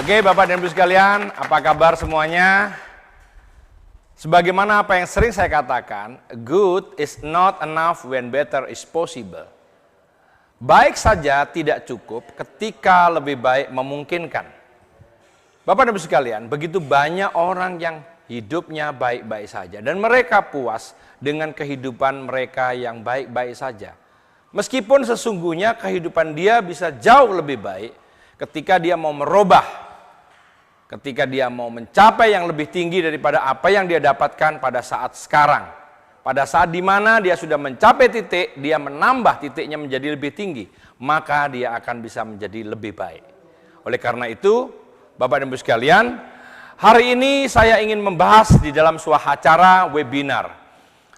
Oke, Bapak dan Ibu sekalian, apa kabar semuanya? Sebagaimana apa yang sering saya katakan, good is not enough when better is possible. Baik saja tidak cukup ketika lebih baik memungkinkan. Bapak dan Ibu sekalian, begitu banyak orang yang hidupnya baik-baik saja dan mereka puas dengan kehidupan mereka yang baik-baik saja. Meskipun sesungguhnya kehidupan dia bisa jauh lebih baik ketika dia mau merubah, ketika dia mau mencapai yang lebih tinggi daripada apa yang dia dapatkan pada saat sekarang. Pada saat dimana dia sudah mencapai titik, dia menambah titiknya menjadi lebih tinggi, maka dia akan bisa menjadi lebih baik. Oleh karena itu, Bapak dan Ibu sekalian, hari ini saya ingin membahas di dalam sebuah acara webinar.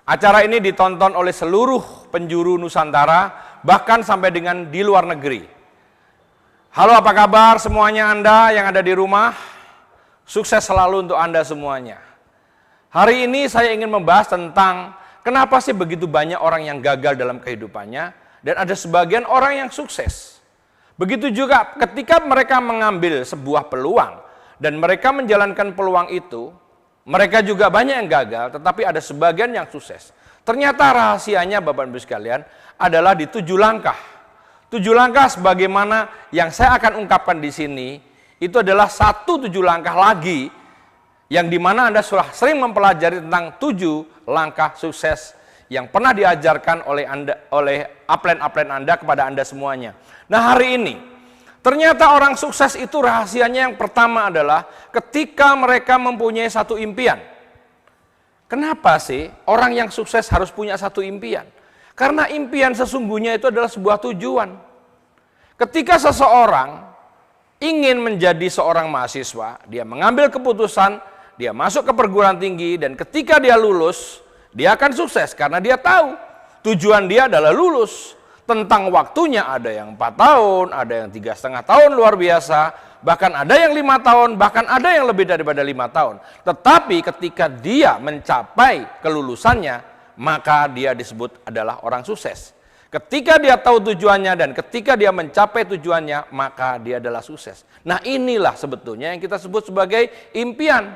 Acara ini ditonton oleh seluruh penjuru Nusantara, bahkan sampai dengan di luar negeri. Halo, apa kabar semuanya Anda yang ada di rumah? Sukses selalu untuk Anda semuanya. Hari ini saya ingin membahas tentang kenapa sih begitu banyak orang yang gagal dalam kehidupannya dan ada sebagian orang yang sukses. Begitu juga ketika mereka mengambil sebuah peluang dan mereka menjalankan peluang itu, mereka juga banyak yang gagal, tetapi ada sebagian yang sukses. Ternyata rahasianya Bapak Ibu sekalian adalah di 7 langkah. 7 langkah sebagaimana yang saya akan ungkapkan di sini, itu adalah 7 langkah lagi yang dimana Anda sudah sering mempelajari tentang 7 langkah sukses yang pernah diajarkan oleh upline-upline Anda kepada Anda semuanya. Nah, hari ini ternyata orang sukses itu rahasianya yang pertama adalah ketika mereka mempunyai satu impian. Kenapa sih orang yang sukses harus punya satu impian? Karena impian sesungguhnya itu adalah sebuah tujuan. Ketika seseorang ingin menjadi seorang mahasiswa, dia mengambil keputusan, dia masuk ke perguruan tinggi, dan ketika dia lulus, dia akan sukses karena dia tahu tujuan dia adalah lulus. Tentang waktunya ada yang 4 tahun, ada yang 3,5 tahun luar biasa, bahkan ada yang 5 tahun, bahkan ada yang lebih daripada 5 tahun. Tetapi ketika dia mencapai kelulusannya, maka dia disebut adalah orang sukses. Ketika dia tahu tujuannya dan ketika dia mencapai tujuannya, maka dia adalah sukses. Nah, inilah sebetulnya yang kita sebut sebagai impian.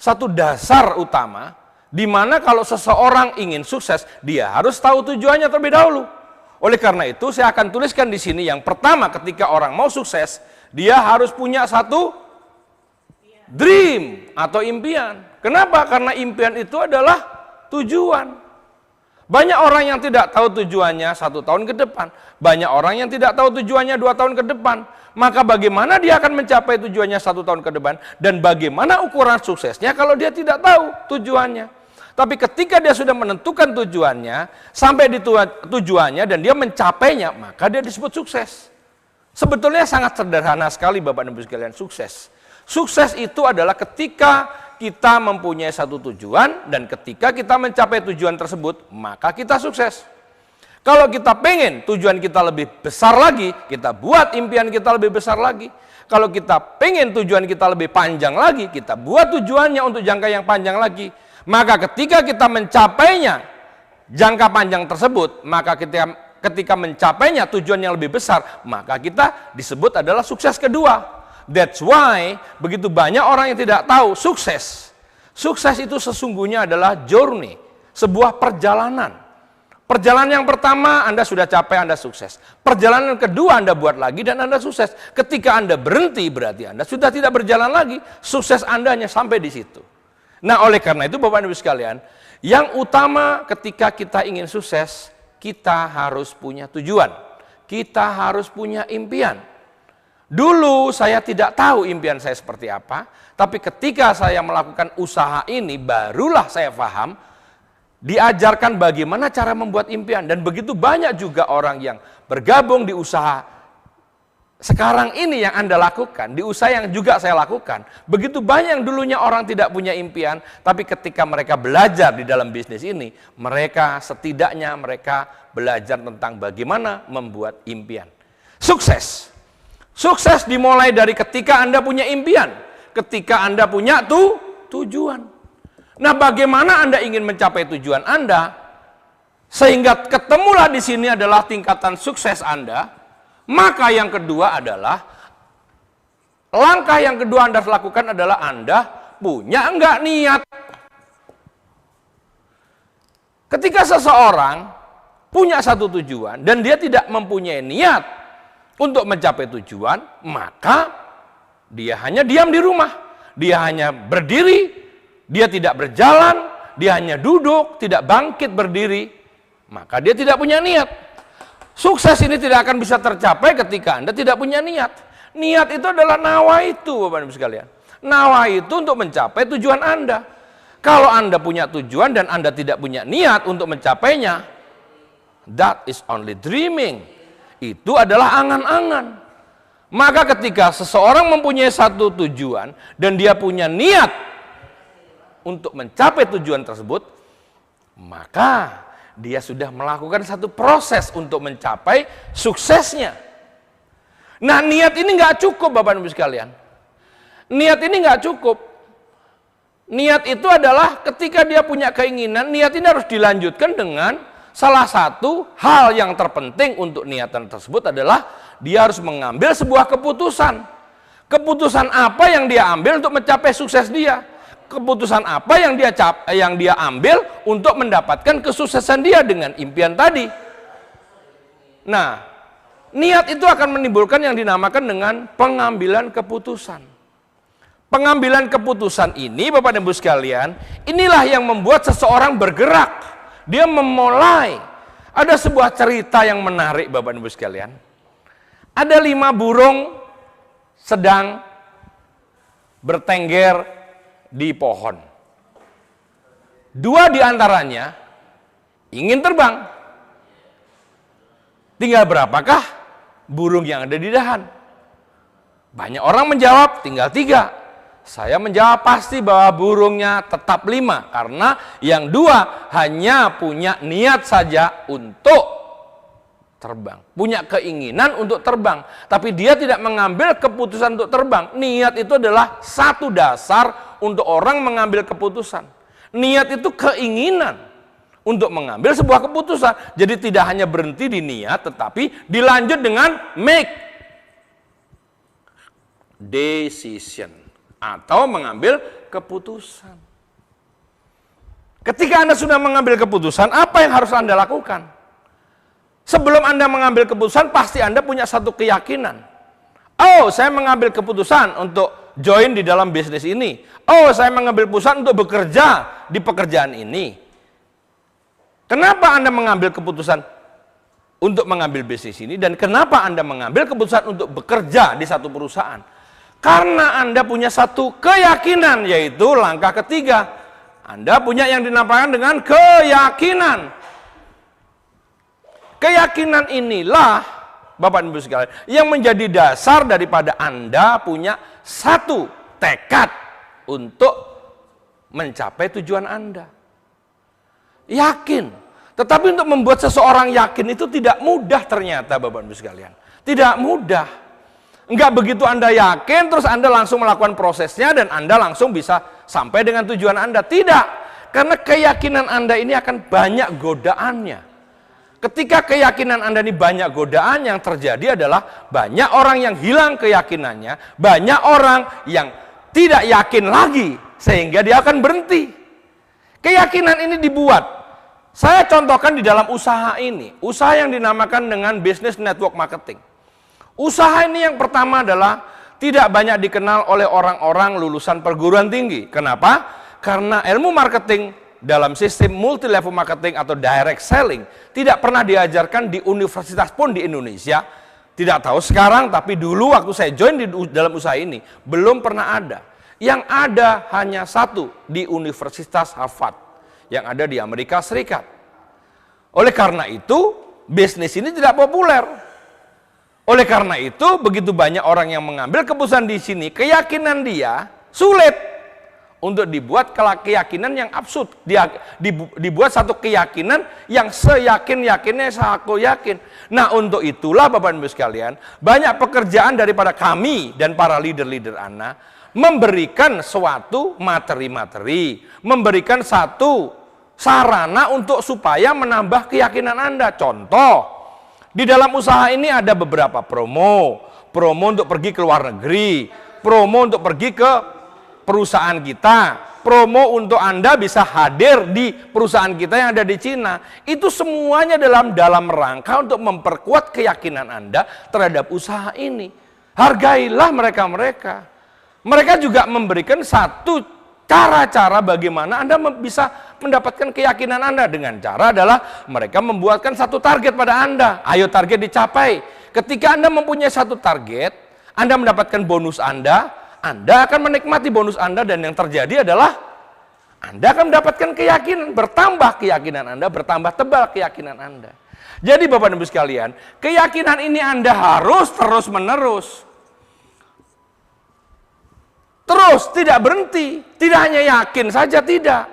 Satu dasar utama, di mana kalau seseorang ingin sukses, dia harus tahu tujuannya terlebih dahulu. Oleh karena itu, saya akan tuliskan di sini yang pertama ketika orang mau sukses, dia harus punya satu dream atau impian. Kenapa? Karena impian itu adalah tujuan. Banyak orang yang tidak tahu tujuannya 1 tahun ke depan. Banyak orang yang tidak tahu tujuannya 2 tahun ke depan. Maka bagaimana dia akan mencapai tujuannya 1 tahun ke depan? Dan bagaimana ukuran suksesnya kalau dia tidak tahu tujuannya? Tapi ketika dia sudah menentukan tujuannya, sampai di tujuannya dan dia mencapainya, maka dia disebut sukses. Sebetulnya sangat sederhana sekali Bapak dan Ibu sekalian, sukses. Sukses itu adalah ketika kita mempunyai satu tujuan dan ketika kita mencapai tujuan tersebut, maka kita sukses. Kalau kita pengen tujuan kita lebih besar lagi, kita buat impian kita lebih besar lagi. Kalau kita pengen tujuan kita lebih panjang lagi, kita buat tujuannya untuk jangka yang panjang lagi. Maka ketika kita mencapainya jangka panjang tersebut, maka ketika mencapainya tujuan yang lebih besar, maka kita disebut adalah sukses kedua. That's why begitu banyak orang yang tidak tahu sukses. Sukses itu sesungguhnya adalah journey, sebuah perjalanan. Perjalanan yang pertama Anda sudah capai, Anda sukses. Perjalanan kedua Anda buat lagi dan Anda sukses. Ketika Anda berhenti berarti Anda sudah tidak berjalan lagi. Sukses Anda hanya sampai di situ. Nah, oleh karena itu Bapak dan Ibu sekalian, yang utama ketika kita ingin sukses, kita harus punya tujuan. Kita harus punya impian. Dulu saya tidak tahu impian saya seperti apa, tapi ketika saya melakukan usaha ini, barulah saya paham, diajarkan bagaimana cara membuat impian. Dan begitu banyak juga orang yang bergabung di usaha sekarang ini yang Anda lakukan, di usaha yang juga saya lakukan. Begitu banyak yang dulunya orang tidak punya impian, tapi ketika mereka belajar di dalam bisnis ini, mereka setidaknya mereka belajar tentang bagaimana membuat impian. Sukses. Sukses dimulai dari ketika Anda punya impian, ketika Anda punya tujuan. Nah, bagaimana Anda ingin mencapai tujuan Anda? Sehingga ketemulah di sini adalah tingkatan sukses Anda. Maka yang kedua adalah Langkah yang kedua Anda harus lakukan adalah Anda punya enggak niat. Ketika seseorang punya satu tujuan dan dia tidak mempunyai niat untuk mencapai tujuan, maka dia hanya diam di rumah, dia hanya berdiri, dia tidak berjalan, dia hanya duduk, tidak bangkit berdiri, maka dia tidak punya niat. Sukses ini tidak akan bisa tercapai ketika Anda tidak punya niat. Niat itu adalah nawaitu, Bapak Ibu sekalian. Nawaitu untuk mencapai tujuan Anda. Kalau Anda punya tujuan dan Anda tidak punya niat untuk mencapainya, that is only dreaming. Itu adalah angan-angan. Maka ketika seseorang mempunyai satu tujuan dan dia punya niat untuk mencapai tujuan tersebut, maka dia sudah melakukan satu proses untuk mencapai suksesnya. Nah, niat ini nggak cukup, Bapak Ibu sekalian. Niat ini nggak cukup. Niat itu adalah ketika dia punya keinginan, niat ini harus dilanjutkan dengan salah satu hal yang terpenting untuk niatan tersebut adalah dia harus mengambil sebuah keputusan. Keputusan apa yang dia ambil untuk mencapai sukses dia? Keputusan apa yang dia ambil untuk mendapatkan kesuksesan dia dengan impian tadi? Nah, niat itu akan menimbulkan yang dinamakan dengan pengambilan keputusan. Pengambilan keputusan ini, Bapak dan Ibu sekalian, inilah yang membuat seseorang bergerak. Dia memulai. Ada sebuah cerita yang menarik, Bapak dan Ibu sekalian. Ada 5 burung sedang bertengger di pohon. 2 diantaranya ingin terbang. Tinggal berapakah burung yang ada di dahan? Banyak orang menjawab tinggal 3. Saya menjawab pasti bahwa burungnya tetap 5. Karena yang 2 hanya punya niat saja untuk terbang. Punya keinginan untuk terbang. Tapi dia tidak mengambil keputusan untuk terbang. Niat itu adalah satu dasar untuk orang mengambil keputusan. Niat itu keinginan untuk mengambil sebuah keputusan. Jadi tidak hanya berhenti di niat, tetapi dilanjut dengan make decision atau mengambil keputusan. Ketika Anda sudah mengambil keputusan, apa yang harus Anda lakukan? Sebelum Anda mengambil keputusan, pasti Anda punya satu keyakinan. Oh, saya mengambil keputusan untuk join di dalam bisnis ini. Oh, saya mengambil keputusan untuk bekerja di pekerjaan ini. Kenapa Anda mengambil keputusan untuk mengambil bisnis ini? Dan kenapa Anda mengambil keputusan untuk bekerja di satu perusahaan? Karena Anda punya satu keyakinan, yaitu langkah ketiga. Anda punya yang dinamakan dengan keyakinan. Keyakinan inilah, Bapak Ibu sekalian, yang menjadi dasar daripada Anda punya satu tekad untuk mencapai tujuan Anda. Yakin. Tetapi untuk membuat seseorang yakin itu tidak mudah ternyata, Bapak Ibu sekalian. Tidak mudah. Enggak begitu Anda yakin, terus Anda langsung melakukan prosesnya dan Anda langsung bisa sampai dengan tujuan Anda. Tidak. Karena keyakinan Anda ini akan banyak godaannya. Ketika keyakinan Anda ini banyak godaan, yang terjadi adalah banyak orang yang hilang keyakinannya, banyak orang yang tidak yakin lagi, sehingga dia akan berhenti. Keyakinan ini dibuat. Saya contohkan di dalam usaha ini, usaha yang dinamakan dengan business network marketing. Usaha ini yang pertama adalah tidak banyak dikenal oleh orang-orang lulusan perguruan tinggi. Kenapa? Karena ilmu marketing dalam sistem multi level marketing atau direct selling tidak pernah diajarkan di universitas pun di Indonesia. Tidak tahu sekarang, tapi dulu waktu saya join di dalam usaha ini belum pernah ada. Yang ada hanya satu di Universitas Harvard yang ada di Amerika Serikat. Oleh karena itu, bisnis ini tidak populer. Oleh karena itu, begitu banyak orang yang mengambil keputusan di sini, keyakinan dia sulit untuk dibuat keyakinan yang absurd. Dibuat satu keyakinan yang seyakin-yakinnya aku yakin. Nah, untuk itulah Bapak Ibu sekalian, banyak pekerjaan daripada kami dan para leader-leader Anda memberikan suatu materi-materi, memberikan satu sarana untuk supaya menambah keyakinan Anda. Contoh, di dalam usaha ini ada beberapa promo untuk pergi ke luar negeri, promo untuk pergi ke perusahaan kita, promo untuk Anda bisa hadir di perusahaan kita yang ada di Cina. Itu semuanya dalam rangka untuk memperkuat keyakinan Anda terhadap usaha ini. Hargailah mereka-mereka. Mereka juga memberikan satu cara-cara bagaimana Anda bisa mendapatkan keyakinan Anda. Dengan cara adalah mereka membuatkan satu target pada Anda. Ayo target dicapai. Ketika Anda mempunyai satu target, Anda mendapatkan bonus Anda akan menikmati bonus Anda, dan yang terjadi adalah Anda akan mendapatkan keyakinan, bertambah keyakinan Anda, bertambah tebal keyakinan Anda. Jadi Bapak dan Ibu sekalian, keyakinan ini Anda harus terus-menerus. Terus, tidak berhenti, tidak hanya yakin saja, tidak.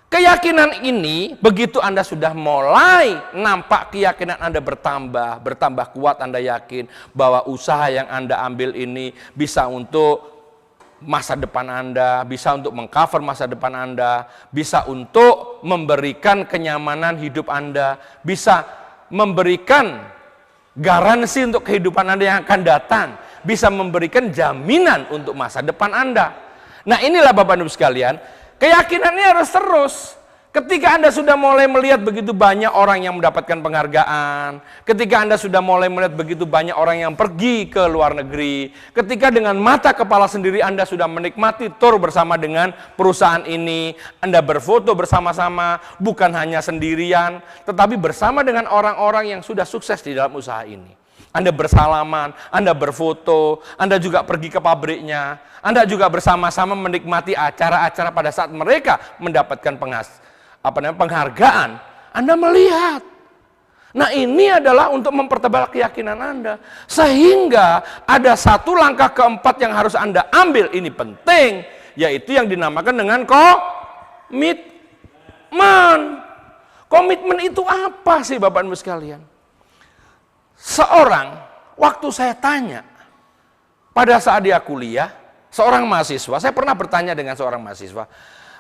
Keyakinan ini, begitu Anda sudah mulai nampak keyakinan Anda bertambah kuat, Anda yakin bahwa usaha yang Anda ambil ini bisa untuk masa depan Anda, bisa untuk mengcover masa depan Anda, bisa untuk memberikan kenyamanan hidup Anda, bisa memberikan garansi untuk kehidupan Anda yang akan datang, bisa memberikan jaminan untuk masa depan Anda. Nah, inilah Bapak Ibu sekalian, keyakinannya harus terus. Ketika Anda sudah mulai melihat begitu banyak orang yang mendapatkan penghargaan, ketika Anda sudah mulai melihat begitu banyak orang yang pergi ke luar negeri, ketika dengan mata kepala sendiri Anda sudah menikmati tour bersama dengan perusahaan ini, Anda berfoto bersama-sama, bukan hanya sendirian, tetapi bersama dengan orang-orang yang sudah sukses di dalam usaha ini. Anda bersalaman, Anda berfoto, Anda juga pergi ke pabriknya, Anda juga bersama-sama menikmati acara-acara pada saat mereka mendapatkan penghargaan. Anda melihat. Nah, ini adalah untuk mempertebal keyakinan Anda. Sehingga ada satu langkah keempat yang harus Anda ambil, ini penting, yaitu yang dinamakan dengan komitmen. Komitmen itu apa sih Bapak Ibu sekalian? Seorang, waktu saya tanya, pada saat dia kuliah, seorang mahasiswa, saya pernah bertanya dengan seorang mahasiswa,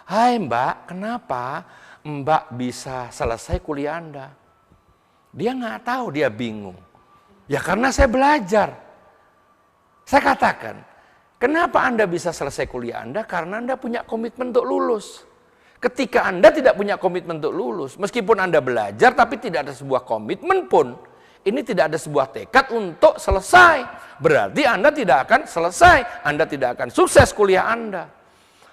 "Hai Mbak, kenapa Mbak bisa selesai kuliah Anda?" Dia nggak tahu, dia bingung. Ya karena saya belajar. Saya katakan, kenapa Anda bisa selesai kuliah Anda? Karena Anda punya komitmen untuk lulus. Ketika Anda tidak punya komitmen untuk lulus, meskipun Anda belajar, tapi tidak ada sebuah komitmen pun, ini tidak ada sebuah tekad untuk selesai. Berarti Anda tidak akan selesai, Anda tidak akan sukses kuliah Anda.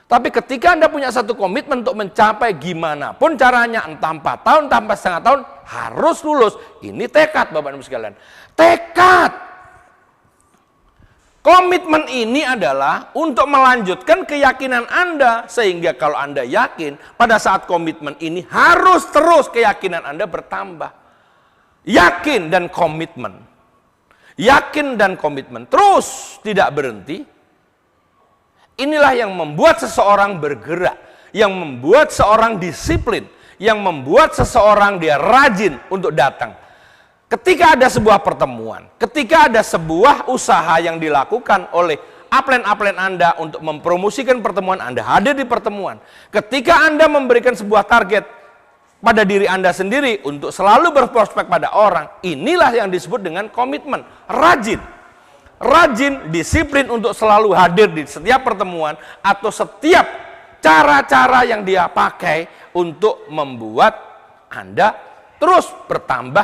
Tapi ketika Anda punya satu komitmen untuk mencapai gimana pun caranya, entah 4 tahun, entah 4,5 tahun, harus lulus. Ini tekad Bapak Ibu sekalian. Tekad. Komitmen ini adalah untuk melanjutkan keyakinan Anda. Sehingga kalau Anda yakin, pada saat komitmen ini harus terus keyakinan Anda bertambah. Yakin dan komitmen. Yakin dan komitmen. Terus tidak berhenti. Inilah yang membuat seseorang bergerak, yang membuat seorang disiplin, yang membuat seseorang dia rajin untuk datang. Ketika ada sebuah pertemuan, ketika ada sebuah usaha yang dilakukan oleh upline-upline Anda untuk mempromosikan pertemuan, Anda hadir di pertemuan. Ketika Anda memberikan sebuah target pada diri Anda sendiri untuk selalu berprospek pada orang, inilah yang disebut dengan komitmen, rajin. Rajin, disiplin untuk selalu hadir di setiap pertemuan atau setiap cara-cara yang dia pakai untuk membuat Anda terus bertambah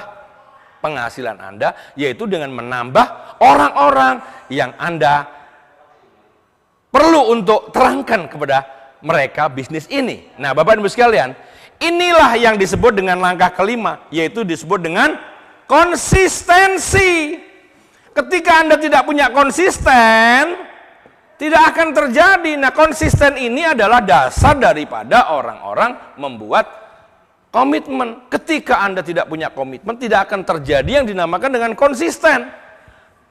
penghasilan Anda, yaitu dengan menambah orang-orang yang Anda perlu untuk terangkan kepada mereka bisnis ini. Nah, Bapak Ibu sekalian, inilah yang disebut dengan langkah kelima, yaitu disebut dengan konsistensi. Ketika Anda tidak punya konsisten, tidak akan terjadi. Nah, konsisten ini adalah dasar daripada orang-orang membuat komitmen. Ketika Anda tidak punya komitmen, tidak akan terjadi yang dinamakan dengan konsisten.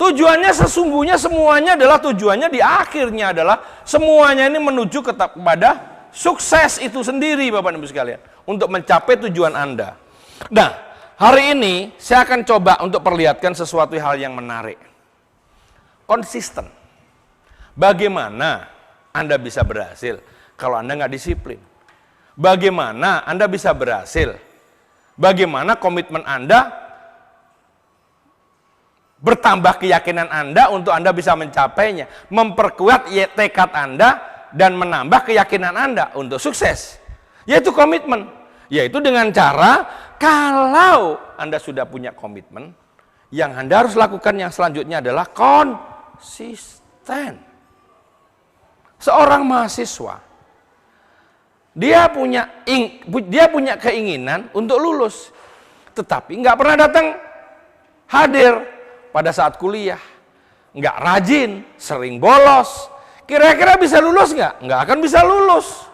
Tujuannya sesungguhnya semuanya adalah tujuannya di akhirnya adalah semuanya ini menuju kepada sukses itu sendiri Bapak Ibu sekalian. Untuk mencapai tujuan Anda. Nah, hari ini saya akan coba untuk perlihatkan sesuatu hal yang menarik. Konsisten. Bagaimana Anda bisa berhasil kalau Anda nggak disiplin? Bagaimana Anda bisa berhasil? Bagaimana komitmen Anda bertambah keyakinan Anda untuk Anda bisa mencapainya, memperkuat tekad Anda dan menambah keyakinan Anda untuk sukses, yaitu komitmen. Yaitu dengan cara, kalau Anda sudah punya komitmen, yang Anda harus lakukan yang selanjutnya adalah konsisten. Seorang mahasiswa, dia punya keinginan untuk lulus, tetapi nggak pernah datang hadir pada saat kuliah, nggak rajin, sering bolos. Kira-kira bisa lulus nggak? Nggak akan bisa lulus.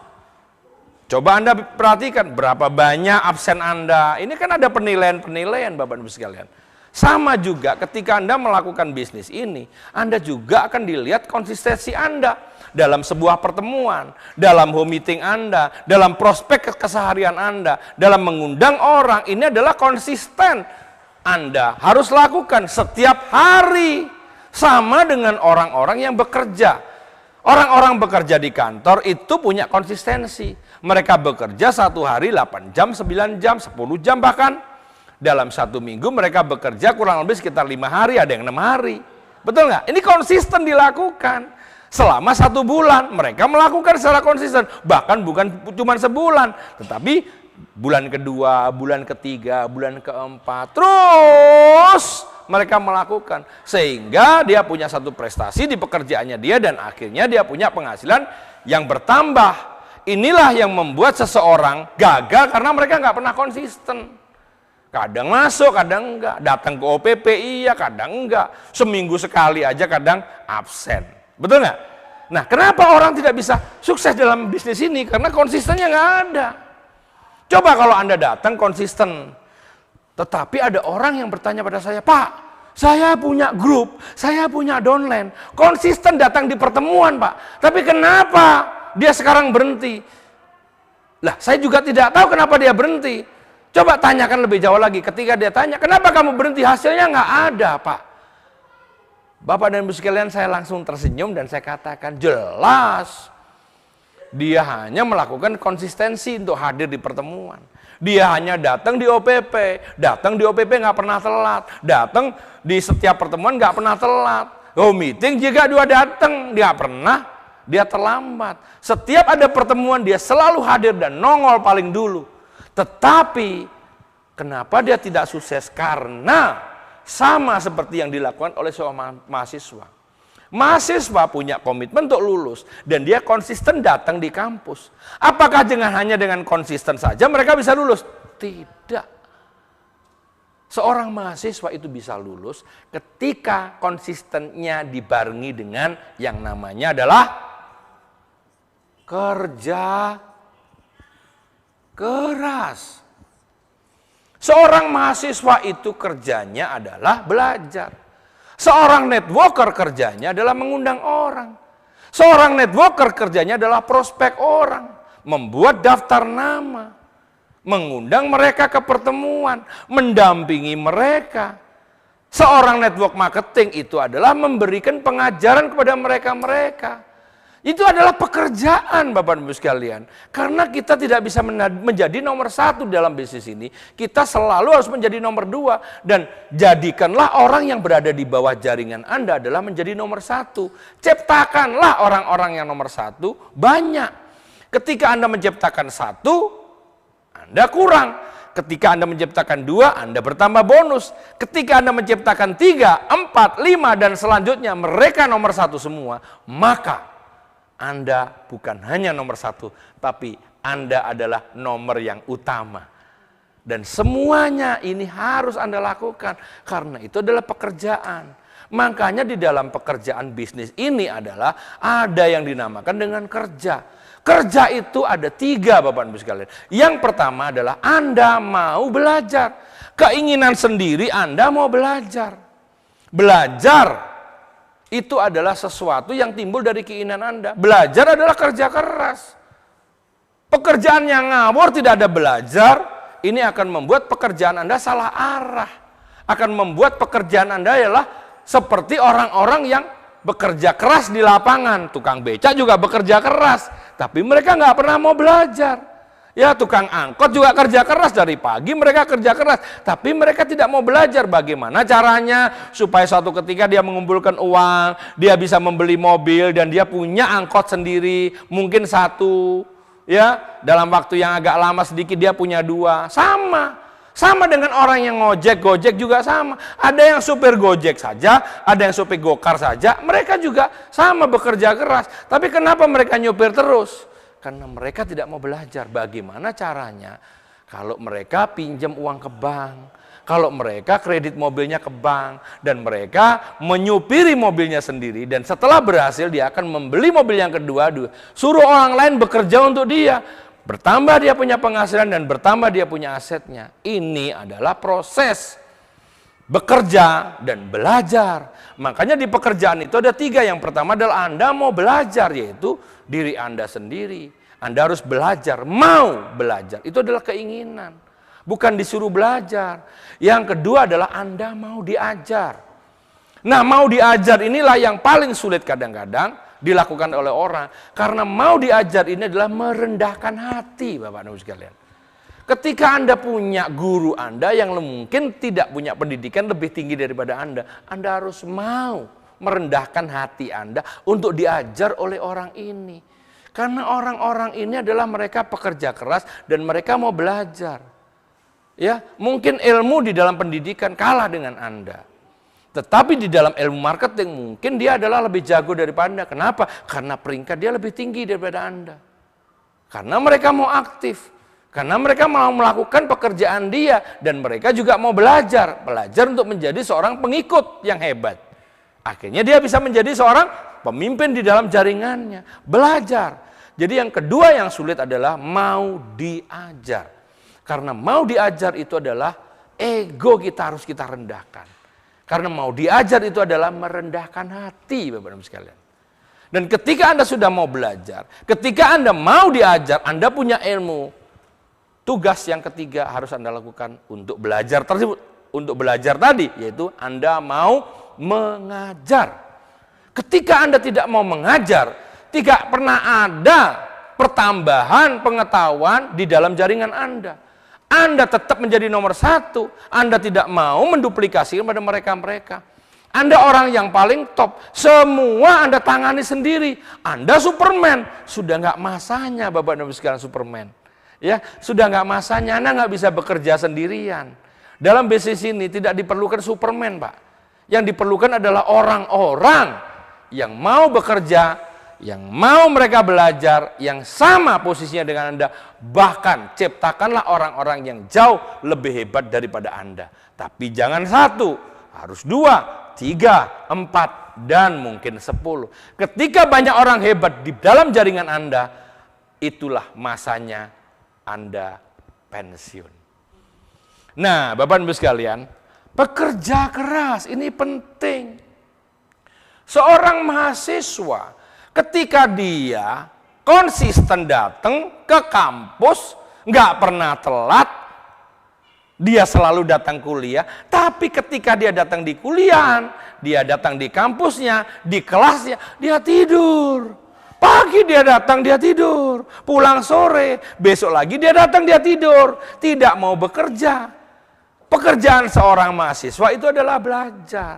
Coba Anda perhatikan berapa banyak absen Anda. Ini kan ada penilaian-penilaian Bapak Ibu sekalian. Sama juga ketika Anda melakukan bisnis ini, Anda juga akan dilihat konsistensi Anda dalam sebuah pertemuan, dalam home meeting Anda, dalam prospek keseharian Anda, dalam mengundang orang. Ini adalah konsisten Anda harus lakukan setiap hari. Sama dengan orang-orang yang bekerja. Orang-orang bekerja di kantor itu punya konsistensi. Mereka bekerja satu hari 8 jam, 9 jam, 10 jam bahkan. Dalam satu minggu mereka bekerja kurang lebih sekitar 5 hari, ada yang 6 hari. Betul nggak? Ini konsisten dilakukan. Selama 1 bulan mereka melakukan secara konsisten. Bahkan bukan cuma sebulan, tetapi bulan kedua, bulan ketiga, bulan keempat, terus mereka melakukan. Sehingga dia punya satu prestasi di pekerjaannya dia dan akhirnya dia punya penghasilan yang bertambah. Inilah yang membuat seseorang gagal karena mereka nggak pernah konsisten. Kadang masuk, kadang enggak. Datang ke OPP iya, kadang enggak. Seminggu sekali aja kadang absen. Betul nggak? Nah, kenapa orang tidak bisa sukses dalam bisnis ini? Karena konsistennya nggak ada. Coba kalau Anda datang konsisten. Tetapi ada orang yang bertanya pada saya, Pak, saya punya grup, saya punya downline, konsisten datang di pertemuan, Pak. Tapi kenapa dia sekarang berhenti? Lah, saya juga tidak tahu kenapa dia berhenti. Coba tanyakan lebih jauh lagi. Ketika dia tanya, kenapa kamu berhenti? Hasilnya nggak ada, Pak. Bapak dan Ibu sekalian, saya langsung tersenyum dan saya katakan, jelas. Dia hanya melakukan konsistensi untuk hadir di pertemuan. Dia hanya datang di OPP nggak pernah telat, datang di setiap pertemuan nggak pernah telat. Meeting juga dia datang, dia terlambat. Setiap ada pertemuan dia selalu hadir dan nongol paling dulu. Tetapi kenapa dia tidak sukses? Karena sama seperti yang dilakukan oleh seorang mahasiswa. Mahasiswa punya komitmen untuk lulus dan dia konsisten datang di kampus. Apakah hanya dengan konsisten saja mereka bisa lulus? Tidak. Seorang mahasiswa itu bisa lulus ketika konsistennya dibarengi dengan yang namanya adalah kerja keras. Seorang mahasiswa itu kerjanya adalah belajar. Seorang networker kerjanya adalah mengundang orang. Seorang networker kerjanya adalah prospek orang. Membuat daftar nama. Mengundang mereka ke pertemuan. Mendampingi mereka. Seorang network marketing itu adalah memberikan pengajaran kepada mereka-mereka. Itu adalah pekerjaan Bapak Ibu sekalian. Karena kita tidak bisa menjadi nomor 1 dalam bisnis ini. Kita selalu harus menjadi nomor 2. Dan jadikanlah orang yang berada di bawah jaringan Anda adalah menjadi nomor 1. Ciptakanlah orang-orang yang nomor 1 banyak. Ketika Anda menciptakan 1, Anda kurang. Ketika Anda menciptakan 2, Anda bertambah bonus. Ketika Anda menciptakan 3, 4, 5, dan selanjutnya mereka nomor 1 semua. Maka Anda bukan hanya nomor 1, tapi Anda adalah nomor yang utama. Dan semuanya ini harus Anda lakukan, karena itu adalah pekerjaan. Makanya di dalam pekerjaan bisnis ini adalah ada yang dinamakan dengan kerja. Kerja itu ada 3 Bapak Ibu sekalian. Yang pertama adalah Anda mau belajar. Keinginan sendiri Anda mau belajar. Belajar itu adalah sesuatu yang timbul dari keinginan Anda. Belajar adalah kerja keras. Pekerjaan yang ngawur tidak ada belajar, ini akan membuat pekerjaan Anda salah arah. Akan membuat pekerjaan Anda adalah seperti orang-orang yang bekerja keras di lapangan. Tukang becak juga bekerja keras, tapi mereka nggak pernah mau belajar. Ya, tukang angkot juga kerja keras, dari pagi mereka kerja keras, tapi mereka tidak mau belajar bagaimana caranya supaya suatu ketika dia mengumpulkan uang, dia bisa membeli mobil dan dia punya angkot sendiri, mungkin satu, ya, dalam waktu yang agak lama sedikit dia punya dua. Sama dengan orang yang ngojek, Gojek juga sama. Ada yang supir Gojek saja, ada yang supir Gokar saja, mereka juga sama bekerja keras. Tapi kenapa mereka nyupir terus? Karena mereka tidak mau belajar bagaimana caranya kalau mereka pinjam uang ke bank, kalau mereka kredit mobilnya ke bank, dan mereka menyupiri mobilnya sendiri, dan setelah berhasil dia akan membeli mobil yang kedua, suruh orang lain bekerja untuk dia. Bertambah dia punya penghasilan dan bertambah dia punya asetnya. Ini adalah proses bekerja dan belajar. Makanya di pekerjaan itu ada 3. Yang pertama adalah Anda mau belajar, yaitu diri Anda sendiri. Anda harus belajar, mau belajar. Itu adalah keinginan, bukan disuruh belajar. Yang kedua adalah Anda mau diajar. Nah, mau diajar inilah yang paling sulit kadang-kadang dilakukan oleh orang. Karena mau diajar ini adalah merendahkan hati, Bapak Ibu sekalian. Ketika Anda punya guru Anda yang mungkin tidak punya pendidikan lebih tinggi daripada Anda harus mau merendahkan hati Anda untuk diajar oleh orang ini. Karena orang-orang ini adalah mereka pekerja keras dan mereka mau belajar. Ya, mungkin ilmu di dalam pendidikan kalah dengan Anda. Tetapi di dalam ilmu marketing mungkin dia adalah lebih jago daripada Anda. Kenapa? Karena peringkat dia lebih tinggi daripada Anda. Karena mereka mau aktif. Karena mereka mau melakukan pekerjaan dia. Dan mereka juga mau belajar. Belajar untuk menjadi seorang pengikut yang hebat. Akhirnya dia bisa menjadi seorang pemimpin di dalam jaringannya. Belajar. Jadi yang kedua yang sulit adalah mau diajar. Karena mau diajar itu adalah ego kita harus kita rendahkan. Karena mau diajar itu adalah merendahkan hati, Bapak Ibu sekalian. Dan ketika Anda sudah mau belajar, ketika Anda mau diajar, Anda punya ilmu. Tugas yang ketiga harus Anda lakukan untuk belajar tersebut. Untuk belajar tadi, yaitu Anda mau mengajar. Ketika Anda tidak mau mengajar, tidak pernah ada pertambahan pengetahuan di dalam jaringan Anda. Anda tetap menjadi nomor 1. Anda tidak mau menduplikasikan pada mereka-mereka. Anda orang yang paling top. Semua Anda tangani sendiri. Anda Superman. Sudah nggak masanya Bapak dan Ibu sekalian Superman. Ya, sudah nggak masanya. Anda nggak bisa bekerja sendirian. Dalam bisnis ini tidak diperlukan Superman, Pak. Yang diperlukan adalah orang-orang yang mau bekerja, yang mau mereka belajar, yang sama posisinya dengan Anda. Bahkan ciptakanlah orang-orang yang jauh lebih hebat daripada Anda. Tapi jangan 1, harus 2, 3, 4, dan mungkin 10. Ketika banyak orang hebat di dalam jaringan Anda, itulah masanya Anda pensiun. Nah, Bapak Ibu sekalian, pekerja keras ini penting. Seorang mahasiswa ketika dia konsisten datang ke kampus, nggak pernah telat, dia selalu datang kuliah. Tapi ketika dia datang di kuliahan, dia datang di kampusnya, di kelasnya, dia tidur. Pagi dia datang, dia tidur. Pulang sore, besok lagi dia datang, dia tidur. Tidak mau bekerja. Pekerjaan seorang mahasiswa itu adalah belajar.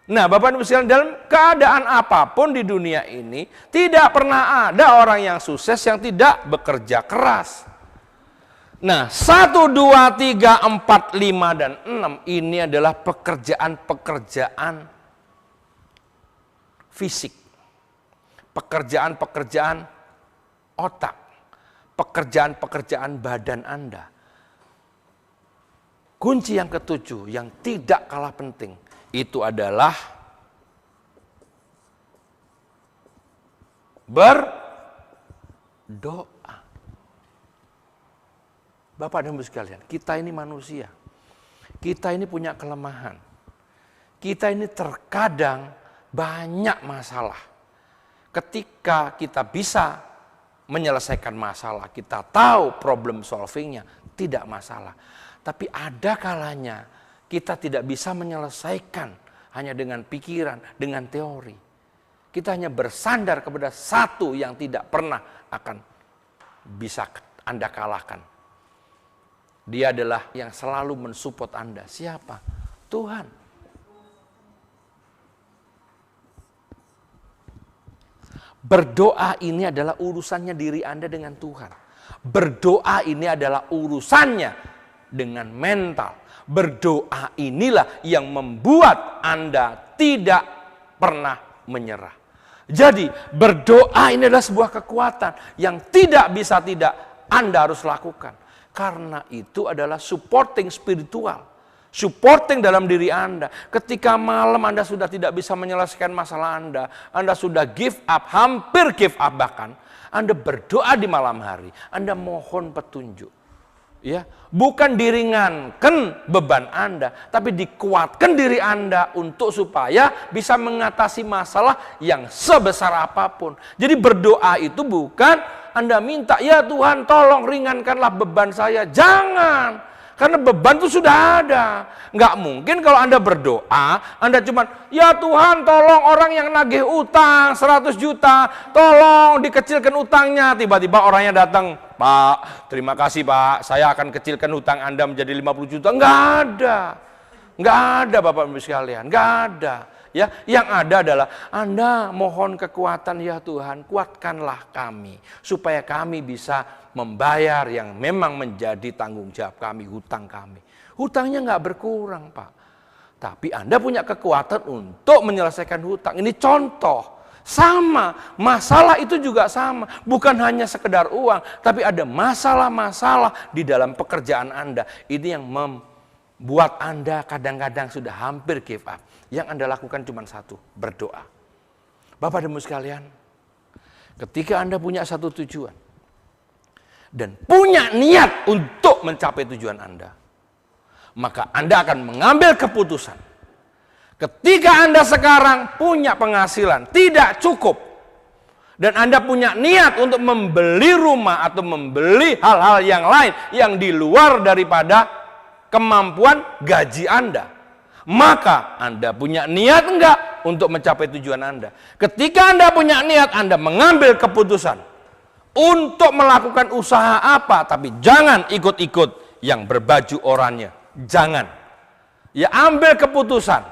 Nah, Bapak Ibu sekalian, dalam keadaan apapun di dunia ini, tidak pernah ada orang yang sukses yang tidak bekerja keras. Nah, 1, 2, 3, 4, 5, dan 6 ini adalah pekerjaan-pekerjaan fisik. Pekerjaan-pekerjaan otak. Pekerjaan-pekerjaan badan Anda. Kunci yang ke-7 yang tidak kalah penting, itu adalah berdoa. Bapak dan Ibu sekalian, kita ini manusia. Kita ini punya kelemahan. Kita ini terkadang banyak masalah. Ketika kita bisa menyelesaikan masalah, kita tahu problem solvingnya, tidak masalah. Tapi ada kalanya kita tidak bisa menyelesaikan hanya dengan pikiran, dengan teori. Kita hanya bersandar kepada satu yang tidak pernah akan bisa Anda kalahkan. Dia adalah yang selalu mensupport Anda. Siapa? Tuhan. Berdoa ini adalah urusannya diri Anda dengan Tuhan. Berdoa ini adalah urusannya dengan mental. Berdoa inilah yang membuat Anda tidak pernah menyerah. Jadi berdoa ini adalah sebuah kekuatan yang tidak bisa tidak Anda harus lakukan. Karena itu adalah supporting spiritual. Supporting dalam diri Anda. Ketika malam Anda sudah tidak bisa menyelesaikan masalah Anda sudah give up, hampir give up bahkan. Anda berdoa di malam hari, Anda mohon petunjuk. Ya, bukan diringankan beban Anda, tapi dikuatkan diri Anda untuk supaya bisa mengatasi masalah yang sebesar apapun. Jadi berdoa itu bukan Anda minta, ya Tuhan tolong ringankanlah beban saya. Jangan. Karena beban itu sudah ada. Nggak mungkin kalau Anda berdoa, Anda cuma, ya Tuhan tolong orang yang nagih utang 100 juta, tolong dikecilkan utangnya. Tiba-tiba orangnya datang, Pak, terima kasih Pak, saya akan kecilkan utang Anda menjadi 50 juta. Nggak ada. Nggak ada Bapak Ibu sekalian, nggak ada. Ya, yang ada adalah Anda mohon kekuatan, ya Tuhan, kuatkanlah kami supaya kami bisa membayar yang memang menjadi tanggung jawab kami, hutang kami. Hutangnya nggak berkurang, Pak. Tapi Anda punya kekuatan untuk menyelesaikan hutang. Ini contoh. Sama, masalah itu juga sama. Bukan hanya sekedar uang, tapi ada masalah-masalah di dalam pekerjaan Anda. Ini yang membuat Anda kadang-kadang sudah hampir give up. Yang Anda lakukan cuma satu, berdoa. Bapak dan Ibu sekalian, ketika Anda punya satu tujuan dan punya niat untuk mencapai tujuan Anda, maka Anda akan mengambil keputusan. Ketika Anda sekarang punya penghasilan tidak cukup dan Anda punya niat untuk membeli rumah atau membeli hal-hal yang lain yang di luar daripada kemampuan gaji Anda, maka Anda punya niat enggak untuk mencapai tujuan Anda? Ketika Anda punya niat, Anda mengambil keputusan untuk melakukan usaha apa, tapi jangan ikut-ikut yang berbaju oranye. Jangan. Ya, ambil keputusan.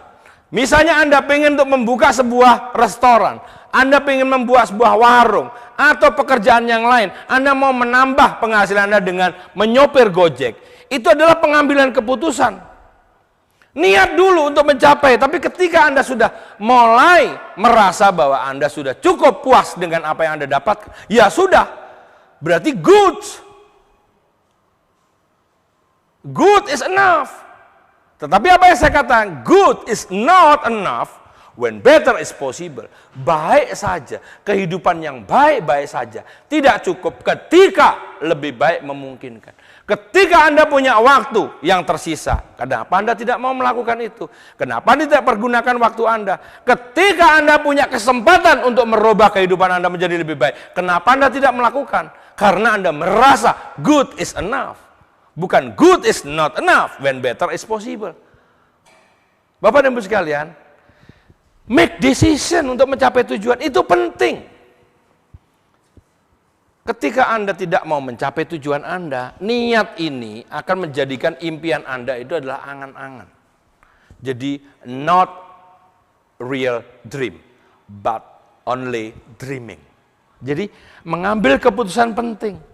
Misalnya Anda pengen untuk membuka sebuah restoran, Anda pengen membuat sebuah warung, atau pekerjaan yang lain, Anda mau menambah penghasilan Anda dengan menyopir Gojek. Itu adalah pengambilan keputusan. Niat dulu untuk mencapai, tapi ketika Anda sudah mulai merasa bahwa Anda sudah cukup puas dengan apa yang Anda dapat, ya sudah, berarti good. Good is enough. Tetapi apa yang saya katakan, good is not enough when better is possible. Baik saja, kehidupan yang baik-baik saja tidak cukup ketika lebih baik memungkinkan. Ketika Anda punya waktu yang tersisa, kenapa Anda tidak mau melakukan itu? Kenapa Anda tidak pergunakan waktu Anda? Ketika Anda punya kesempatan untuk merubah kehidupan Anda menjadi lebih baik, kenapa Anda tidak melakukan? Karena Anda merasa good is enough. Bukan good is not enough when better is possible. Bapak dan Ibu sekalian, make decision untuk mencapai tujuan itu penting. Ketika Anda tidak mau mencapai tujuan Anda, niat ini akan menjadikan impian Anda itu adalah angan-angan. Jadi not real dream, but only dreaming. Jadi mengambil keputusan penting.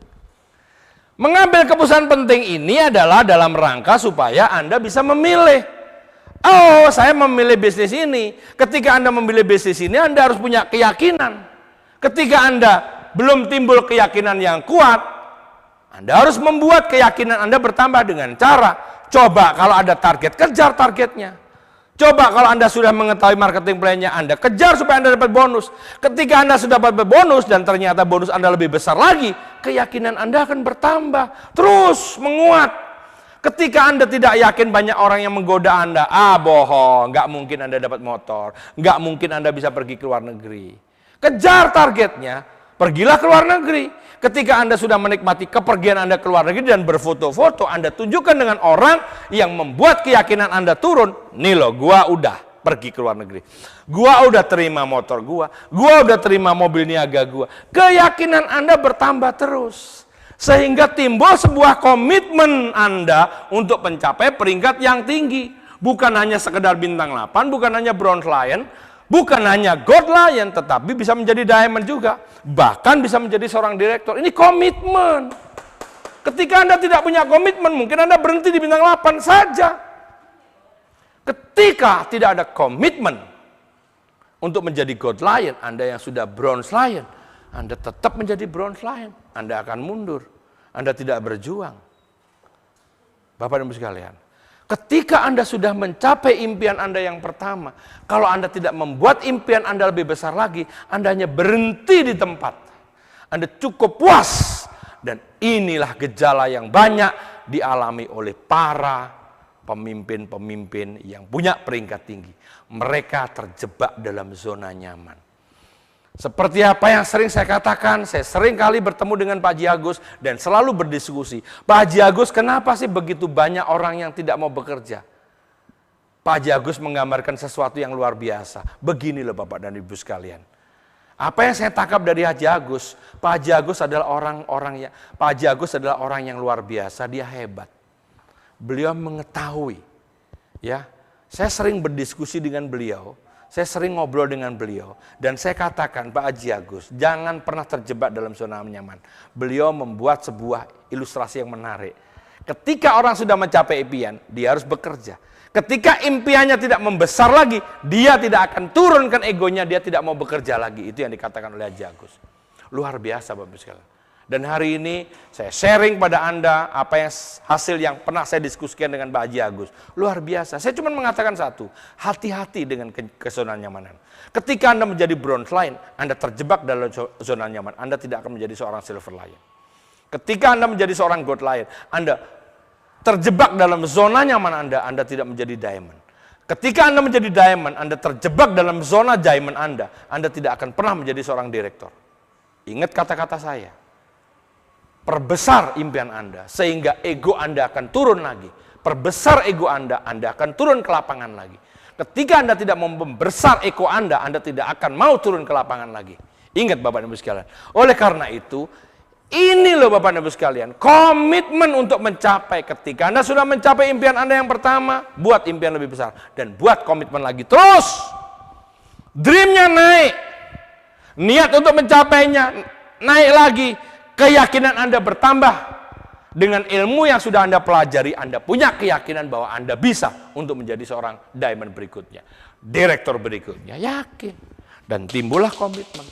Mengambil keputusan penting ini adalah dalam rangka supaya Anda bisa memilih. Oh, saya memilih bisnis ini. Ketika Anda memilih bisnis ini, Anda harus punya keyakinan. Ketika Anda belum timbul keyakinan yang kuat, Anda harus membuat keyakinan Anda bertambah dengan cara, coba kalau ada target, kejar targetnya. Coba kalau Anda sudah mengetahui marketing plan-nya, Anda kejar supaya Anda dapat bonus. Ketika Anda sudah dapat bonus dan ternyata bonus Anda lebih besar lagi, keyakinan Anda akan bertambah, terus menguat. Ketika Anda tidak yakin, banyak orang yang menggoda Anda, bohong, nggak mungkin Anda dapat motor, nggak mungkin Anda bisa pergi ke luar negeri. Kejar targetnya, pergilah ke luar negeri. Ketika Anda sudah menikmati kepergian Anda ke luar negeri dan berfoto-foto, Anda tunjukkan dengan orang yang membuat keyakinan Anda turun. Nih loh, gua udah pergi ke luar negeri. Gua udah terima motor gua udah terima mobil niaga gua. Keyakinan Anda bertambah terus. Sehingga timbul sebuah komitmen Anda untuk mencapai peringkat yang tinggi. Bukan hanya sekedar bintang 8, bukan hanya bronze lion, bukan hanya gold lion, tetapi bisa menjadi diamond juga. Bahkan bisa menjadi seorang direktur. Ini komitmen. Ketika Anda tidak punya komitmen, mungkin Anda berhenti di bintang 8 saja. Ketika tidak ada komitmen untuk menjadi gold lion, Anda yang sudah bronze lion, Anda tetap menjadi bronze lion. Anda akan mundur. Anda tidak berjuang. Bapak dan Ibu sekalian, ketika Anda sudah mencapai impian Anda yang pertama, kalau Anda tidak membuat impian Anda lebih besar lagi, Anda hanya berhenti di tempat. Anda cukup puas. Dan inilah gejala yang banyak dialami oleh para pemimpin-pemimpin yang punya peringkat tinggi. Mereka terjebak dalam zona nyaman. Seperti apa yang sering saya katakan, saya sering kali bertemu dengan Pak Haji Agus dan selalu berdiskusi. Pak Haji Agus, kenapa sih begitu banyak orang yang tidak mau bekerja? Pak Haji Agus menggambarkan sesuatu yang luar biasa. Begini loh Bapak dan Ibu sekalian. Apa yang saya tangkap dari Haji Agus, Pak Haji Agus adalah orang yang luar biasa, dia hebat. Beliau mengetahui, ya. Saya sering berdiskusi dengan beliau. Saya sering ngobrol dengan beliau, dan saya katakan, Pak Haji Agus, jangan pernah terjebak dalam zona nyaman. Beliau membuat sebuah ilustrasi yang menarik. Ketika orang sudah mencapai impian, dia harus bekerja. Ketika impiannya tidak membesar lagi, dia tidak akan turunkan egonya, dia tidak mau bekerja lagi. Itu yang dikatakan oleh Haji Agus. Luar biasa Bapak sekalian. Dan hari ini saya sharing pada Anda apa yang hasil yang pernah saya diskusikan dengan Pak Haji Agus. Luar biasa. Saya cuma mengatakan satu, hati-hati dengan zona nyamanan. Ketika Anda menjadi bronze lion, Anda terjebak dalam zona nyaman. Anda tidak akan menjadi seorang silver lion. Ketika Anda menjadi seorang gold lion, Anda terjebak dalam zona nyaman Anda tidak menjadi diamond. Ketika Anda menjadi diamond, Anda terjebak dalam zona diamond Anda tidak akan pernah menjadi seorang direktur. Ingat kata-kata saya. Perbesar impian Anda, sehingga ego Anda akan turun lagi. Perbesar ego Anda akan turun ke lapangan lagi. Ketika Anda tidak membesar ego Anda tidak akan mau turun ke lapangan lagi. Ingat Bapak dan Ibu sekalian. Oleh karena itu, ini loh Bapak dan Ibu sekalian, komitmen untuk mencapai. Ketika Anda sudah mencapai impian Anda yang pertama, buat impian lebih besar. Dan buat komitmen lagi. Terus, dreamnya naik. Niat untuk mencapainya naik lagi. Keyakinan Anda bertambah. Dengan ilmu yang sudah Anda pelajari, Anda punya keyakinan bahwa Anda bisa untuk menjadi seorang diamond berikutnya. Direktur berikutnya, yakin. Dan timbullah komitmen.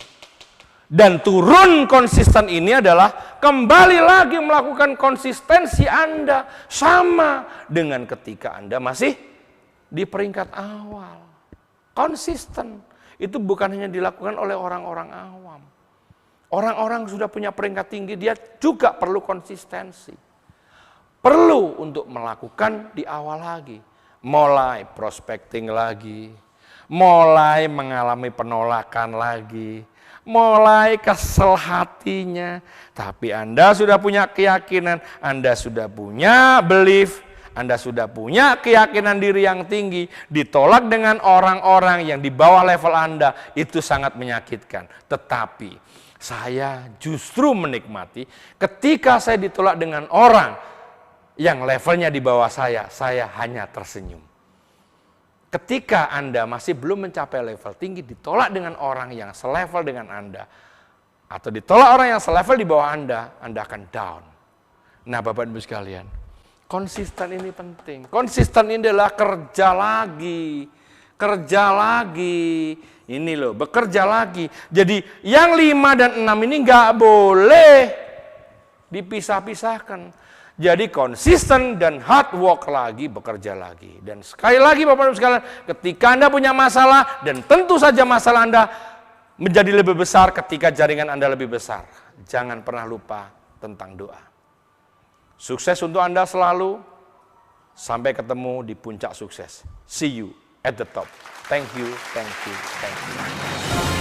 Dan turun konsisten ini adalah kembali lagi melakukan konsistensi Anda. Sama dengan ketika Anda masih di peringkat awal. Konsisten. Itu bukan hanya dilakukan oleh orang-orang awam. Orang-orang sudah punya peringkat tinggi, dia juga perlu konsistensi. Perlu untuk melakukan di awal lagi. Mulai prospecting lagi. Mulai mengalami penolakan lagi. Mulai kesel hatinya. Tapi Anda sudah punya keyakinan, Anda sudah punya belief, Anda sudah punya keyakinan diri yang tinggi. Ditolak dengan orang-orang yang di bawah level Anda, itu sangat menyakitkan. Tetapi saya justru menikmati ketika saya ditolak dengan orang yang levelnya di bawah saya hanya tersenyum. Ketika Anda masih belum mencapai level tinggi, ditolak dengan orang yang selevel dengan Anda, atau ditolak orang yang selevel di bawah Anda akan down. Nah Bapak Ibu sekalian, konsisten ini penting. Konsisten ini adalah kerja lagi. Kerja lagi. Ini loh, bekerja lagi. Jadi yang 5 dan 6 ini nggak boleh dipisah-pisahkan. Jadi konsisten dan hard work lagi, bekerja lagi. Dan sekali lagi Bapak Ibu sekalian, ketika Anda punya masalah, dan tentu saja masalah Anda menjadi lebih besar ketika jaringan Anda lebih besar. Jangan pernah lupa tentang doa. Sukses untuk Anda selalu. Sampai ketemu di puncak sukses. See you at the top. Thank you, thank you, thank you.